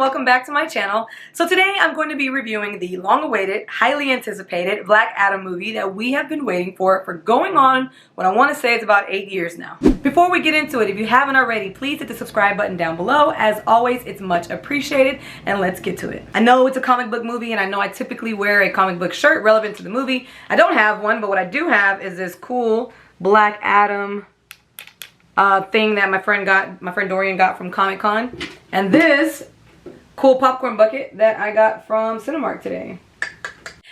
welcome back to my channel. So today I'm going to be reviewing the long-awaited, highly anticipated Black Adam movie that we have been waiting for going on what I want to say it's about 8 years now. Before we get into it, if you haven't already, please hit the subscribe button down below. As always, it's much appreciated, and let's get to it. I know it's a comic book movie, and I know I typically wear a comic book shirt relevant to the movie. I don't have one, but what I do have is this cool Black Adam thing that my friend Dorian got from Comic-Con, and this cool popcorn bucket that I got from Cinemark today.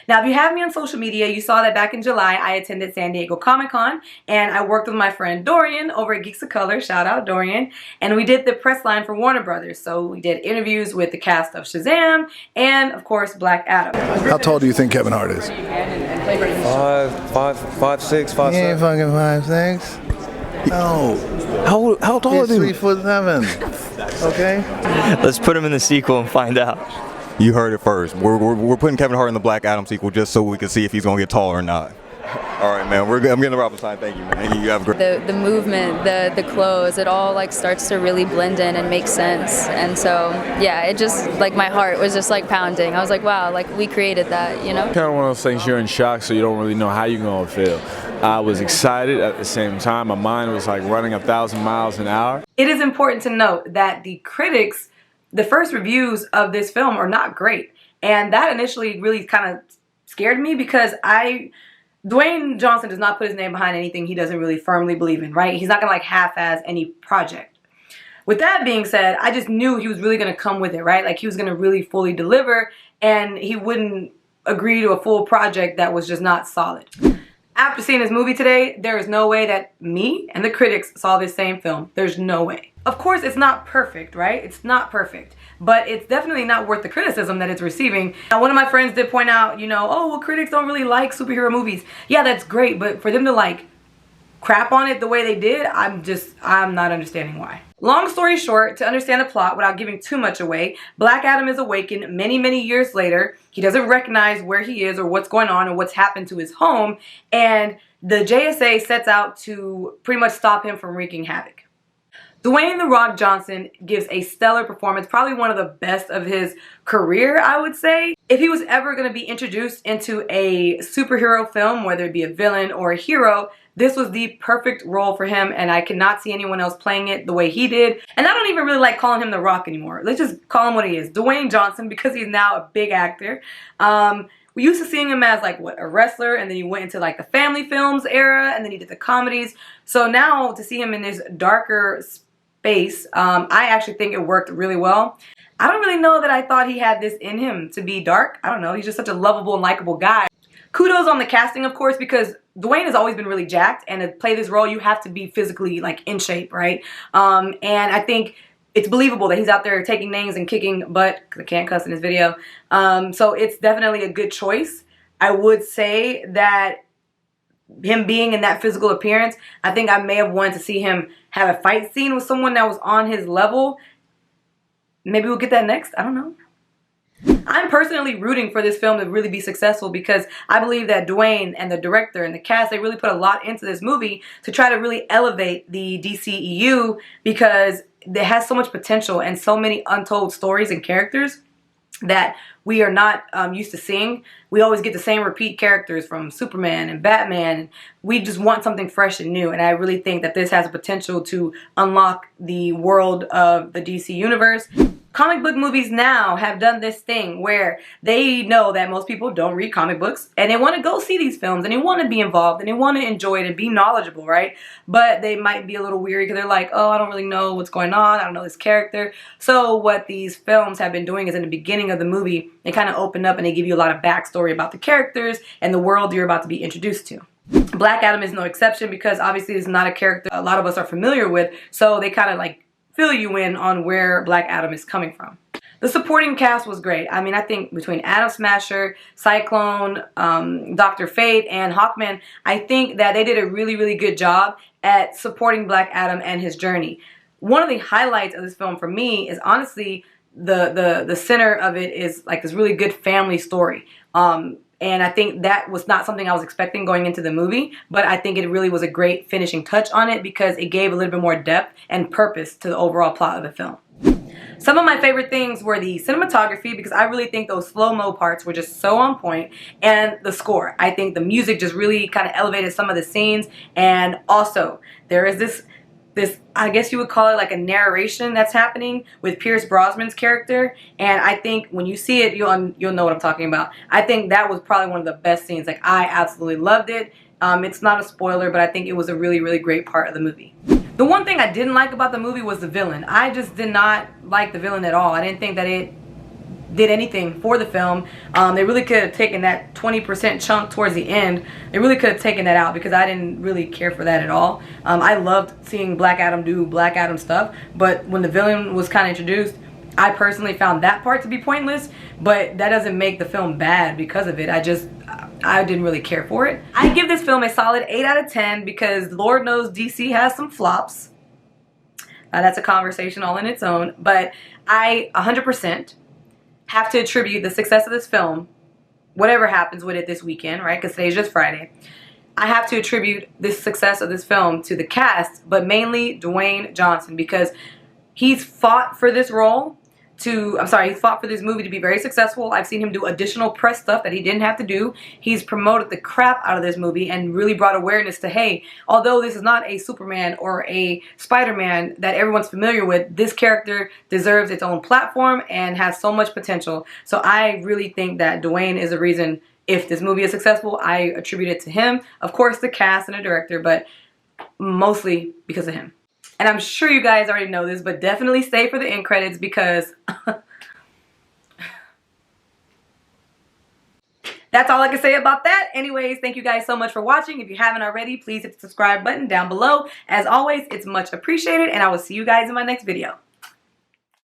Now, if you have me on social media, you saw that back in July I attended San Diego Comic-Con, and I worked with my friend Dorian over at Geeks of Color, shout out Dorian, and we did the press line for Warner Brothers. So we did interviews with the cast of Shazam and, of course, Black Adam. How tall do you think Kevin Hart is? 5'6", 5'7". He ain't fucking 5'6". No. How tall is he? He's 3'7". Okay. Let's put him in the sequel and find out. You heard it first. We're putting Kevin Hart in the Black Adam sequel just so we can see if he's gonna get taller or not. All right, man. I'm getting the Robin sign. Thank you, man. You have a great. The movement, the clothes, it all like starts to really blend in and make sense. And so yeah, it just like my heart was just like pounding. I was like, wow, like we created that, you know. Kind of one of those things you're in shock, so you don't really know how you're gonna feel. I was excited at the same time. My mind was like running 1,000 miles an hour. It is important to note that the critics, the first reviews of this film are not great. And that initially really kind of scared me because Dwayne Johnson does not put his name behind anything he doesn't really firmly believe in, right? He's not gonna like half-ass any project. With that being said, I just knew he was really gonna come with it, right? Like he was gonna really fully deliver, and he wouldn't agree to a full project that was just not solid. After seeing this movie today, there is no way that me and the critics saw this same film. There's no way. Of course, it's not perfect, right? It's not perfect. But it's definitely not worth the criticism that it's receiving. Now, one of my friends did point out, you know, oh, well, critics don't really like superhero movies. Yeah, that's great, but for them to, like, crap on it the way they did, I'm not understanding why. Long story short, to understand the plot without giving too much away, Black Adam is awakened many, many years later. He doesn't recognize where he is or what's going on or what's happened to his home, and the JSA sets out to pretty much stop him from wreaking havoc. Dwayne "The Rock" Johnson gives a stellar performance, probably one of the best of his career, I would say. If he was ever going to be introduced into a superhero film, whether it be a villain or a hero, this was the perfect role for him, and I cannot see anyone else playing it the way he did. And I don't even really like calling him The Rock anymore. Let's just call him what he is, Dwayne Johnson, because he's now a big actor. We used to seeing him as like a wrestler, and then he went into like the family films era, and then he did the comedies. So now to see him in this darker space, I actually think it worked really well. I don't really know that I thought he had this in him to be dark. I don't know. He's just such a lovable and likable guy. Kudos on the casting, of course, because Dwayne has always been really jacked, and to play this role, you have to be physically like in shape, right? And I think it's believable that he's out there taking names and kicking butt, because I can't cuss in this video. So it's definitely a good choice. I would say that him being in that physical appearance, I think I may have wanted to see him have a fight scene with someone that was on his level. Maybe we'll get that next. I don't know. I'm personally rooting for this film to really be successful because I believe that Dwayne and the director and the cast, they really put a lot into this movie to try to really elevate the DCEU because it has so much potential and so many untold stories and characters that we are not used to seeing. We always get the same repeat characters from Superman and Batman. And we just want something fresh and new. And I really think that this has a potential to unlock the world of the DC universe. Comic book movies now have done this thing where they know that most people don't read comic books and they want to go see these films and they want to be involved and they want to enjoy it and be knowledgeable, right? But they might be a little weary because they're like, oh, I don't really know what's going on. I don't know this character. So what these films have been doing is in the beginning of the movie, they kind of open up and they give you a lot of backstory about the characters and the world you're about to be introduced to. Black Adam is no exception because obviously it's not a character a lot of us are familiar with. So they kind of like fill you in on where Black Adam is coming from. The supporting cast was great. I mean, I think between Atom Smasher, Cyclone, Dr. Fate, and Hawkman, I think that they did a really, really good job at supporting Black Adam and his journey. One of the highlights of this film for me is honestly the center of it is like this really good family story. And I think that was not something I was expecting going into the movie, but I think it really was a great finishing touch on it because it gave a little bit more depth and purpose to the overall plot of the film. Some of my favorite things were the cinematography, because I really think those slow-mo parts were just so on point, and the score. I think the music just really kind of elevated some of the scenes, and also there is this I guess you would call it like a narration that's happening with Pierce Brosnan's character, and I think when you see it, you'll know what I'm talking about. I think that was probably one of the best scenes. Like, I absolutely loved it. It's not a spoiler, but I think it was a really, really great part of the movie. The one thing I didn't like about the movie was the villain. I just did not like the villain at all. I didn't think that it did anything for the film. They really could have taken that 20% chunk towards the end. They really could have taken that out, because I didn't really care for that at all. I loved seeing Black Adam do Black Adam stuff, but when the villain was kind of introduced, I personally found that part to be pointless, but that doesn't make the film bad because of it. I didn't really care for it. I give this film a solid 8 out of 10 because Lord knows DC has some flops. That's a conversation all in its own, but I 100% have to attribute the success of this film, whatever happens with it this weekend, right? Because today's just Friday. I have to attribute the success of this film to the cast, but mainly Dwayne Johnson, because he's fought for this role he fought for this movie to be very successful. I've seen him do additional press stuff that he didn't have to do. He's promoted the crap out of this movie and really brought awareness to, hey, although this is not a Superman or a Spider-Man that everyone's familiar with, this character deserves its own platform and has so much potential. So I really think that Dwayne is the reason if this movie is successful. I attribute it to him. Of course, the cast and the director, but mostly because of him. And I'm sure you guys already know this, but definitely stay for the end credits, because that's all I can say about that. Anyways, thank you guys so much for watching. If you haven't already, please hit the subscribe button down below. As always, it's much appreciated, and I will see you guys in my next video.